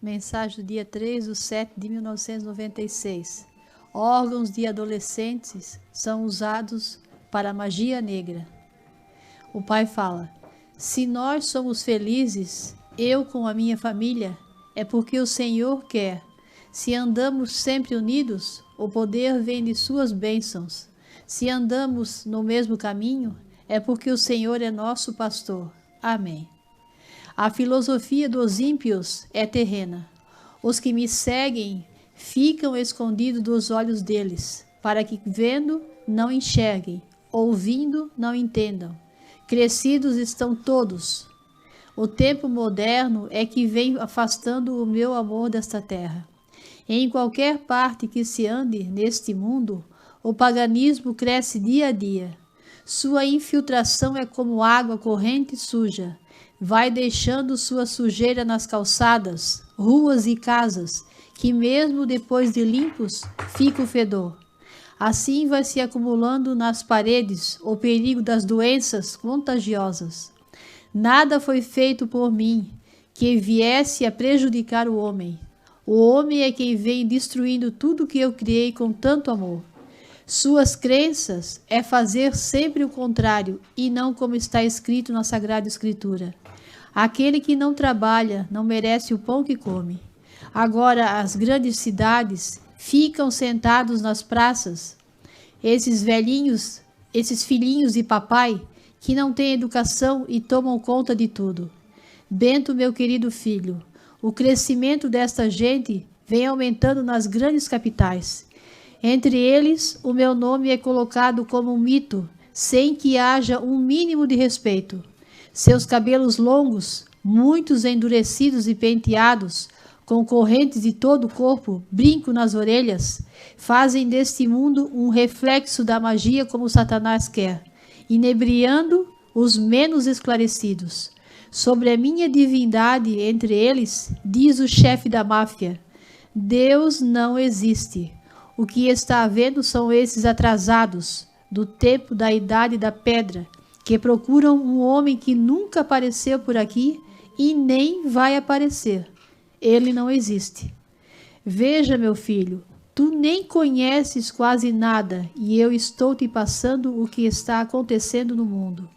Mensagem do dia 3/7/1996. Órgãos de adolescentes são usados para a magia negra. O pai fala: se nós somos felizes, eu com a minha família, é porque o Senhor quer. Se andamos sempre unidos, o poder vem de suas bênçãos. Se andamos no mesmo caminho, é porque o Senhor é nosso pastor. Amém. A filosofia dos ímpios é terrena. Os que me seguem ficam escondidos dos olhos deles, para que vendo não enxerguem, ouvindo não entendam. Crescidos estão todos. O tempo moderno é que vem afastando o meu amor desta terra. Em qualquer parte que se ande neste mundo, o paganismo cresce dia a dia. Sua infiltração é como água corrente suja. Vai deixando sua sujeira nas calçadas, ruas e casas, que mesmo depois de limpos, fica o fedor. Assim vai se acumulando nas paredes o perigo das doenças contagiosas. Nada foi feito por mim que viesse a prejudicar o homem. O homem é quem vem destruindo tudo que eu criei com tanto amor. Suas crenças é fazer sempre o contrário e não como está escrito na Sagrada Escritura. Aquele que não trabalha não merece o pão que come. Agora as grandes cidades ficam sentados nas praças. Esses velhinhos, esses filhinhos de papai, que não têm educação e tomam conta de tudo. Bento, meu querido filho, o crescimento desta gente vem aumentando nas grandes capitais. Entre eles, o meu nome é colocado como um mito, sem que haja um mínimo de respeito. Seus cabelos longos, muitos endurecidos e penteados, com correntes de todo o corpo, brinco nas orelhas, fazem deste mundo um reflexo da magia como Satanás quer, inebriando os menos esclarecidos. Sobre a minha divindade entre eles, diz o chefe da máfia: Deus não existe. O que está havendo são esses atrasados, do tempo da idade da pedra, que procuram um homem que nunca apareceu por aqui e nem vai aparecer. Ele não existe. Veja, meu filho, tu nem conheces quase nada e eu estou te passando o que está acontecendo no mundo.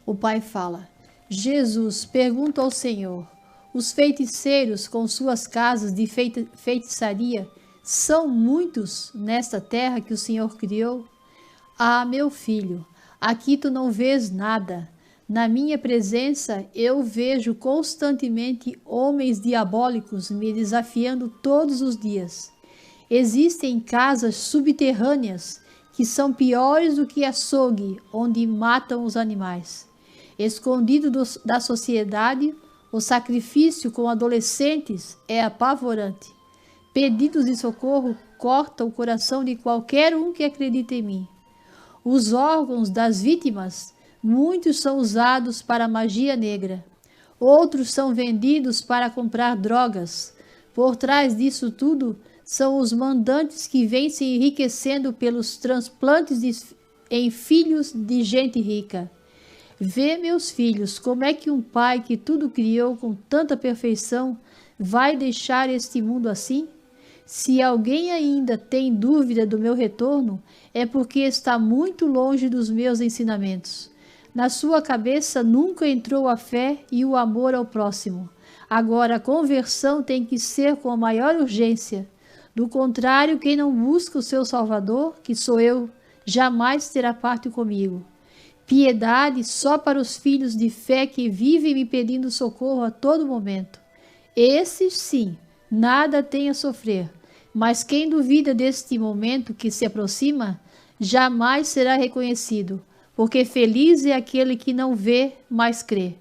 O pai fala: Jesus pergunta ao Senhor: os feiticeiros com suas casas de feitiçaria são muitos nesta terra que o Senhor criou? Ah, meu filho, aqui tu não vês nada. Na minha presença eu vejo constantemente homens diabólicos me desafiando todos os dias. Existem casas subterrâneas que são piores do que açougue, onde matam os animais. Escondido da sociedade, o sacrifício com adolescentes é apavorante. Pedidos de socorro cortam o coração de qualquer um que acredita em mim. Os órgãos das vítimas, muitos são usados para magia negra. Outros são vendidos para comprar drogas. Por trás disso tudo, são os mandantes que vêm se enriquecendo pelos transplantes em filhos de gente rica. Vê, meus filhos, como é que um pai que tudo criou com tanta perfeição vai deixar este mundo assim? Se alguém ainda tem dúvida do meu retorno, é porque está muito longe dos meus ensinamentos. Na sua cabeça nunca entrou a fé e o amor ao próximo. Agora a conversão tem que ser com a maior urgência. Do contrário, quem não busca o seu Salvador, que sou eu, jamais terá parte comigo. Piedade só para os filhos de fé que vivem me pedindo socorro a todo momento. Esses, sim, nada têm a sofrer, mas quem duvida deste momento que se aproxima, jamais será reconhecido, porque feliz é aquele que não vê, mas crê.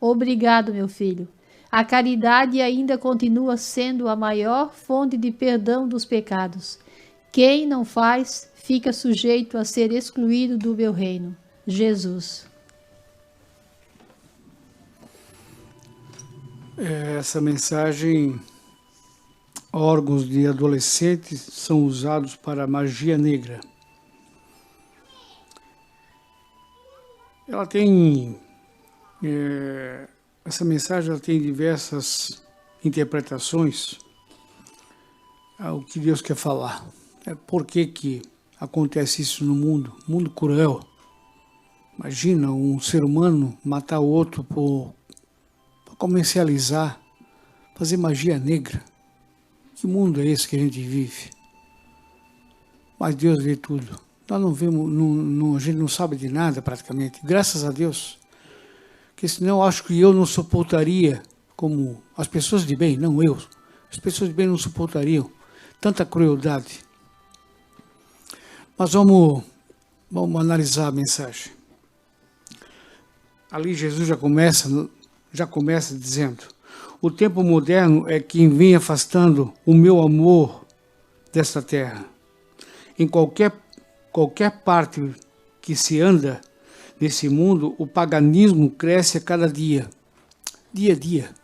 Obrigado, meu filho. A caridade ainda continua sendo a maior fonte de perdão dos pecados. Quem não faz, fica sujeito a ser excluído do meu reino. Jesus. Essa mensagem: órgãos de adolescentes são usados para magia negra. Ela tem Essa mensagem ela tem diversas interpretações ao que Deus quer falar. Por que acontece isso no mundo? Mundo cruel. Imagina um ser humano matar o outro para comercializar, fazer magia negra. Que mundo é esse que a gente vive? Mas Deus vê tudo. Nós não vemos, a gente não sabe de nada praticamente. Graças a Deus. Porque senão eu acho que eu não suportaria, como as pessoas de bem, não eu. As pessoas de bem não suportariam tanta crueldade. Mas vamos analisar a mensagem. Ali Jesus já começa dizendo: o tempo moderno é quem vem afastando o meu amor desta terra. Em qualquer parte que se anda nesse mundo, o paganismo cresce a cada dia. Dia a dia.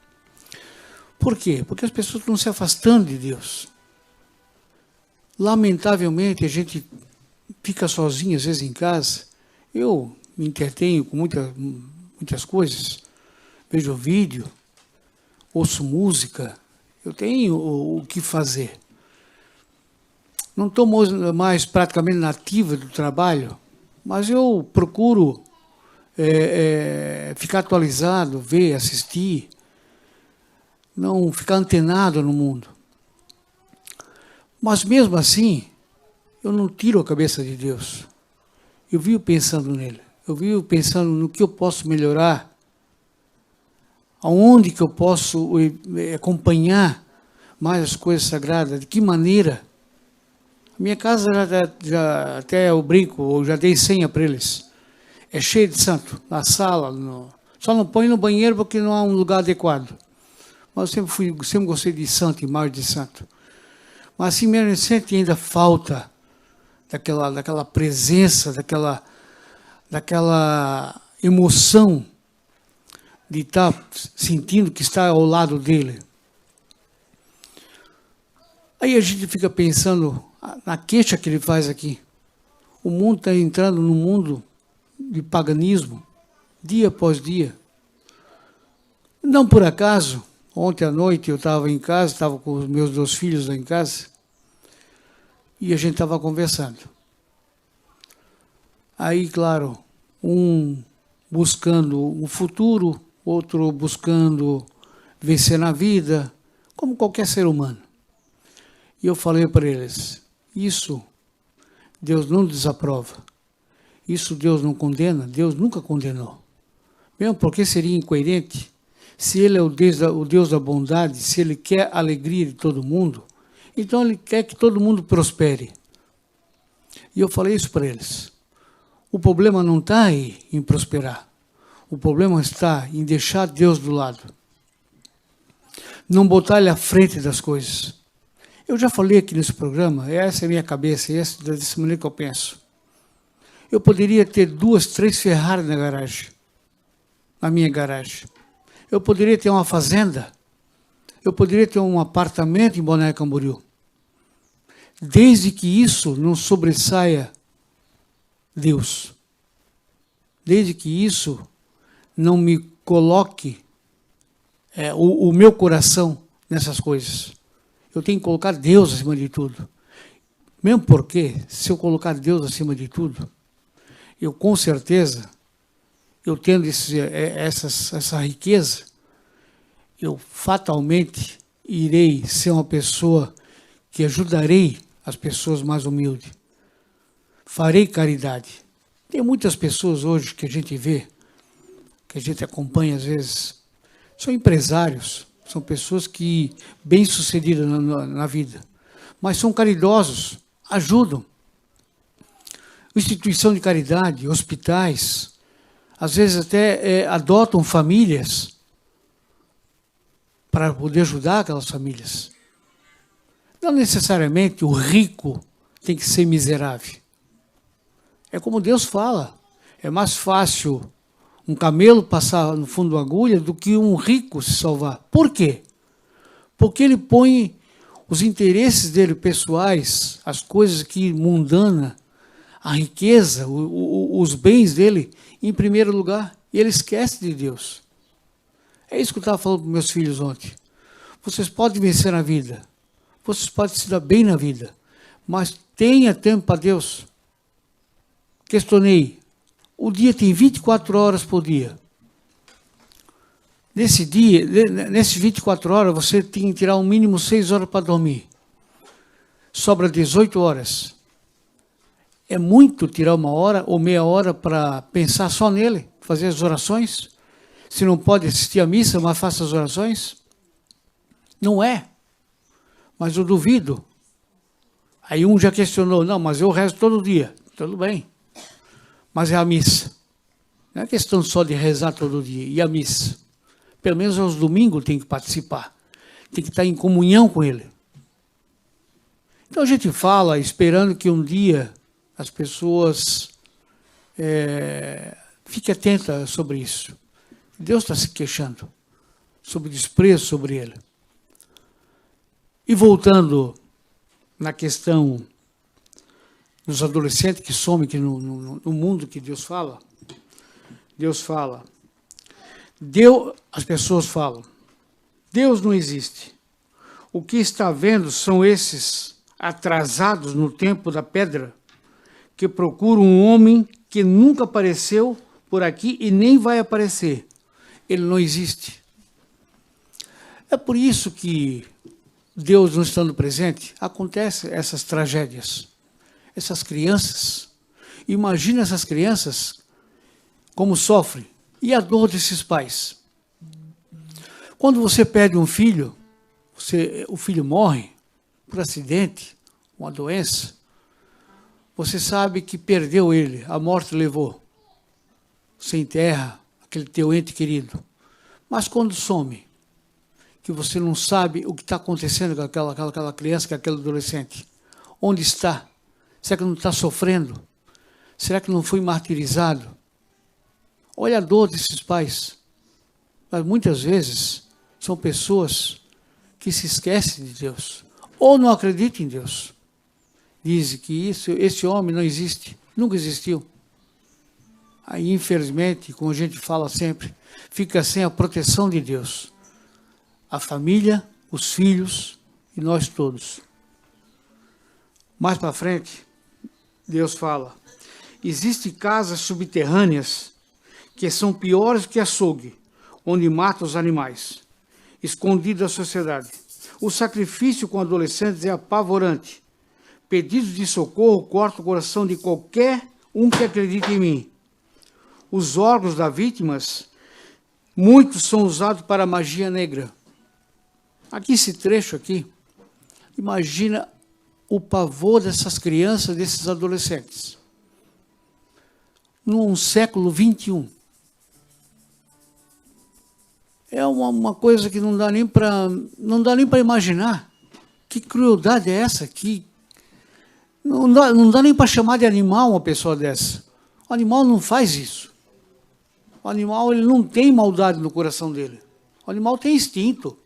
Por quê? Porque as pessoas estão se afastando de Deus. Lamentavelmente, a gente fica sozinho, às vezes, em casa. Eu me entretenho com muitas coisas. Vejo vídeo, ouço música. Eu tenho o que fazer. Não estou mais praticamente nativa do trabalho, mas eu procuro ficar atualizado, ver, assistir, não ficar antenado no mundo. Mas mesmo assim, eu não tiro a cabeça de Deus. Eu vivo pensando nele. Eu vivo pensando no que eu posso melhorar, aonde que eu posso acompanhar mais as coisas sagradas, de que maneira. Minha casa já até eu brinco, eu já dei senha para eles. É cheio de santo, na sala, só não põe no banheiro porque não há um lugar adequado. Mas eu sempre gostei de santo, imagem de santo. Mas assim mesmo, sente ainda falta daquela presença, daquela emoção de estar sentindo que está ao lado dele. Aí a gente fica pensando na queixa que ele faz aqui. O mundo está entrando num mundo de paganismo, dia após dia. Não por acaso, ontem à noite eu estava em casa, estava com os meus 2 filhos lá em casa, e a gente estava conversando. Aí, claro, um buscando o futuro, outro buscando vencer na vida, como qualquer ser humano. E eu falei para eles, isso Deus não desaprova, isso Deus não condena, Deus nunca condenou. Mesmo porque seria incoerente, se Ele é o Deus da bondade, se Ele quer a alegria de todo mundo, então Ele quer que todo mundo prospere. E eu falei isso para eles. O problema não está aí em prosperar, o problema está em deixar Deus do lado. Não botar Ele à frente das coisas. Eu já falei aqui nesse programa, essa é a minha cabeça, essa é dessa maneira que eu penso. Eu poderia ter 2, 3 Ferrari na minha garagem. Eu poderia ter uma fazenda. Eu poderia ter um apartamento em Balneário Camboriú. Desde que isso não sobressaia Deus. Desde que isso não me coloque o meu coração nessas coisas. Eu tenho que colocar Deus acima de tudo. Mesmo porque, se eu colocar Deus acima de tudo, eu com certeza, eu tendo essa riqueza, eu fatalmente irei ser uma pessoa que ajudarei as pessoas mais humildes. Farei caridade. Tem muitas pessoas hoje que a gente vê, que a gente acompanha às vezes, são empresários, são pessoas que bem-sucedidas na vida, mas são caridosos, ajudam. Instituição de caridade, hospitais, às vezes até adotam famílias para poder ajudar aquelas famílias. Não necessariamente o rico tem que ser miserável. É como Deus fala, é mais fácil um camelo passar no fundo da agulha do que um rico se salvar. Por quê? Porque ele põe os interesses dele pessoais, as coisas que mundana, a riqueza, os bens dele em primeiro lugar. E ele esquece de Deus. É isso que eu estava falando para meus filhos ontem. Vocês podem vencer na vida, vocês podem se dar bem na vida, mas tenha tempo para Deus. Questionei. O dia tem 24 horas por dia. Nesses 24 horas, você tem que tirar um mínimo 6 horas para dormir. Sobra 18 horas. É muito tirar 1 hora ou meia hora para pensar só nele, fazer as orações? Se não pode assistir à missa, mas faça as orações? Não é. Mas eu duvido. Aí um já questionou, não, mas eu rezo todo dia. Tudo bem. Mas é a missa. Não é questão só de rezar todo dia. E a missa? Pelo menos aos domingos tem que participar. Tem que estar em comunhão com ele. Então a gente fala esperando que um dia as pessoas fiquem atentas sobre isso. Deus está se queixando sobre o desprezo sobre ele. E voltando na questão dos adolescentes que somem que no mundo que Deus fala, as pessoas falam, Deus não existe. O que está vendo são esses atrasados no tempo da pedra, que procuram um homem que nunca apareceu por aqui e nem vai aparecer. Ele não existe. É por isso que Deus não estando presente, acontecem essas tragédias. Essas crianças, imagina essas crianças como sofrem. E a dor desses pais. Quando você perde um filho, o filho morre por acidente, uma doença, você sabe que perdeu ele, a morte levou. Você enterra aquele teu ente querido. Mas quando some, que você não sabe o que está acontecendo com aquela criança, com aquele adolescente, onde está? Será que não está sofrendo? Será que não foi martirizado? Olha a dor desses pais. Mas muitas vezes são pessoas que se esquecem de Deus. Ou não acreditam em Deus. Dizem que esse homem não existe. Nunca existiu. Aí, infelizmente, como a gente fala sempre, fica sem a proteção de Deus. A família, os filhos e nós todos. Mais para frente, Deus fala, existem casas subterrâneas que são piores que açougue, onde matam os animais, escondido da sociedade. O sacrifício com adolescentes é apavorante. Pedidos de socorro cortam o coração de qualquer um que acredite em mim. Os órgãos das vítimas, muitos são usados para magia negra. Aqui, esse trecho aqui, imagina o pavor dessas crianças, desses adolescentes. No século XXI. É uma coisa que não dá nem para imaginar. Que crueldade é essa? Não dá nem para chamar de animal uma pessoa dessa. O animal não faz isso. O animal ele não tem maldade no coração dele. O animal tem instinto.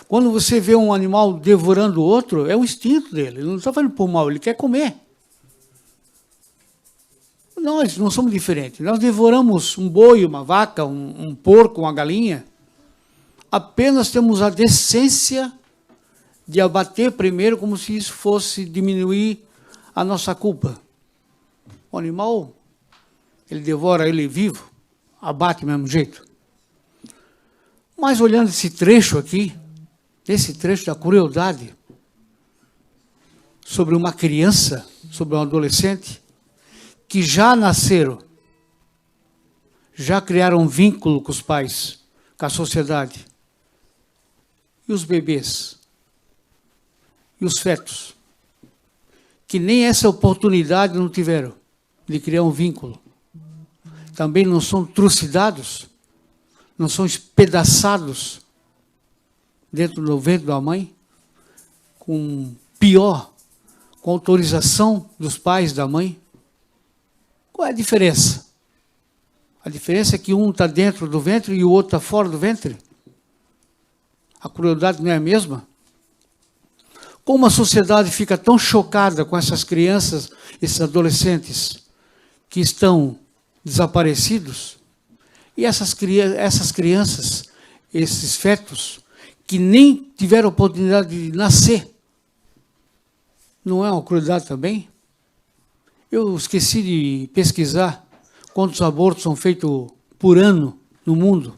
Quando você vê um animal devorando o outro, é o instinto dele. Ele não está fazendo por mal, ele quer comer. Nós não somos diferentes. Nós devoramos um boi, uma vaca, um porco, uma galinha. Apenas temos a decência de abater primeiro, como se isso fosse diminuir a nossa culpa. O animal, ele devora ele vivo, abate do mesmo jeito. Mas olhando esse trecho aqui, esse trecho da crueldade, sobre uma criança, sobre um adolescente, que já nasceram, já criaram um vínculo com os pais, com a sociedade. E os bebês, e os fetos, que nem essa oportunidade não tiveram de criar um vínculo. Também não são trucidados, não são espedaçados dentro do ventre da mãe, com autorização dos pais da mãe. Qual é a diferença? A diferença é que um está dentro do ventre e o outro está fora do ventre. A crueldade não é a mesma? Como a sociedade fica tão chocada com essas crianças, esses adolescentes que estão desaparecidos, E essas crianças, esses fetos, que nem tiveram oportunidade de nascer, não é uma crueldade também? Eu esqueci de pesquisar quantos abortos são feitos por ano no mundo,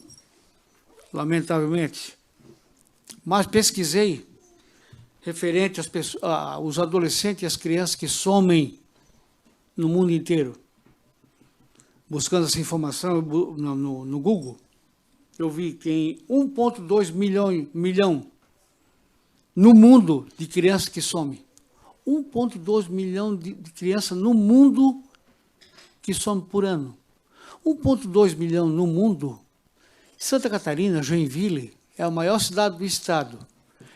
lamentavelmente. Mas pesquisei referente aos adolescentes e às crianças que somem no mundo inteiro. Buscando essa informação no Google, eu vi que tem 1,2 milhão no mundo de crianças que somem. 1,2 milhão de crianças no mundo que somem por ano. 1,2 milhão no mundo. Santa Catarina, Joinville, é a maior cidade do estado.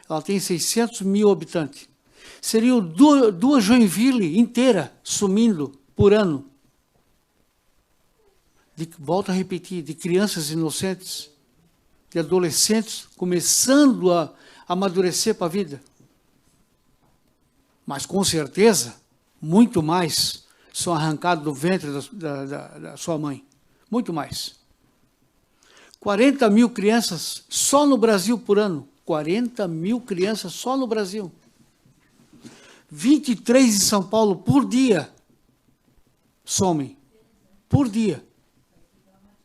Ela tem 600 mil habitantes. Seriam duas Joinville inteira sumindo por ano. Volto a repetir, de crianças inocentes, de adolescentes começando a amadurecer para a vida. Mas, com certeza, muito mais são arrancados do ventre da sua mãe. Muito mais. 40 mil crianças só no Brasil por ano. 40 mil crianças só no Brasil. 23 em São Paulo por dia somem. Por dia.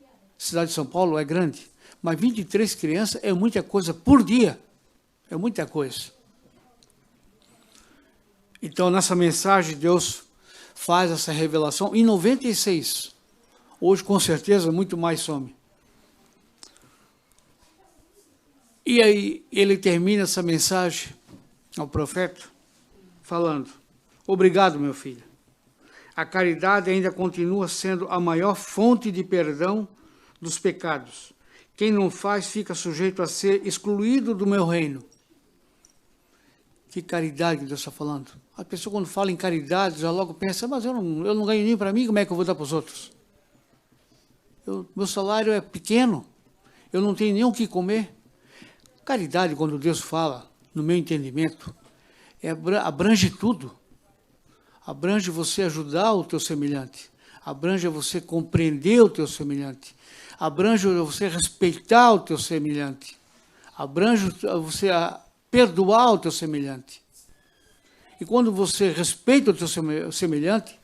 A cidade de São Paulo é grande, mas 23 crianças é muita coisa por dia. É muita coisa. Então, nessa mensagem, Deus faz essa revelação em 96. Hoje, com certeza, muito mais some. E aí, ele termina essa mensagem ao profeta, falando: obrigado, meu filho. A caridade ainda continua sendo a maior fonte de perdão dos pecados. Quem não faz fica sujeito a ser excluído do meu reino. Que caridade que Deus está falando. A pessoa, quando fala em caridade, já logo pensa: mas eu não ganho nem para mim, como é que eu vou dar para os outros? Meu salário é pequeno, eu não tenho nem o que comer. Caridade, quando Deus fala, no meu entendimento, abrange tudo. Abrange você ajudar o teu semelhante. Abrange você compreender o teu semelhante. Abrange você respeitar o teu semelhante. Abrange você perdoar o teu semelhante. E quando você respeita o teu semelhante,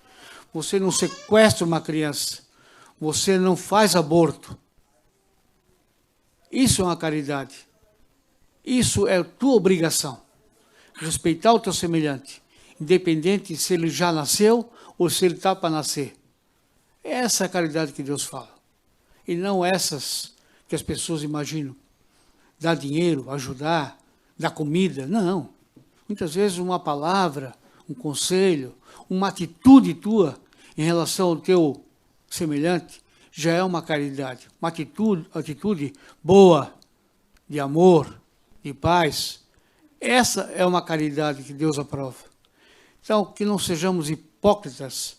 você não sequestra uma criança. Você não faz aborto. Isso é uma caridade. Isso é a tua obrigação. Respeitar o teu semelhante, independente se ele já nasceu ou se ele está para nascer. Essa é a caridade que Deus fala. E não essas que as pessoas imaginam. Dar dinheiro, ajudar, dar comida. Não. Muitas vezes uma palavra, um conselho, uma atitude tua em relação ao teu semelhante já é uma caridade. Uma atitude boa, de amor, de paz. Essa é uma caridade que Deus aprova. Então, que não sejamos hipócritas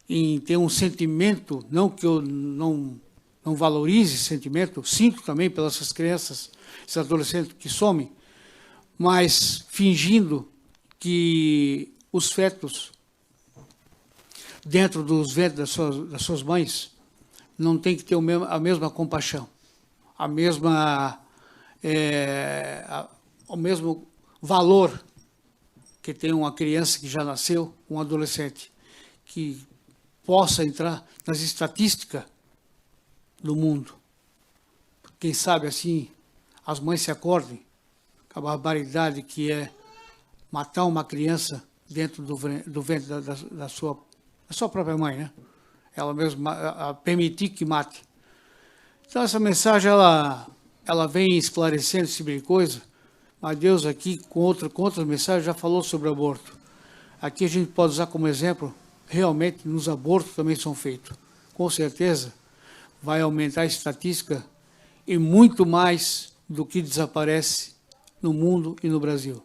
em ter um sentimento, não que eu não valorize esse sentimento, sinto também pelas essas crianças, esses adolescentes que somem, mas fingindo que os fetos dentro dos ventres das suas mães não tem que ter a mesma compaixão, o mesmo valor que tem uma criança que já nasceu, um adolescente, que possa entrar nas estatísticas do mundo. Quem sabe assim as mães se acordem com a barbaridade que é matar uma criança dentro do ventre da sua própria mãe, né? Ela mesma permitir que mate. Então essa mensagem ela vem esclarecendo esse tipo de coisa, mas Deus aqui com outras mensagens já falou sobre aborto. Aqui a gente pode usar como exemplo, realmente nos abortos também são feitos. Com certeza vai aumentar a estatística e muito mais do que desaparece no mundo e no Brasil.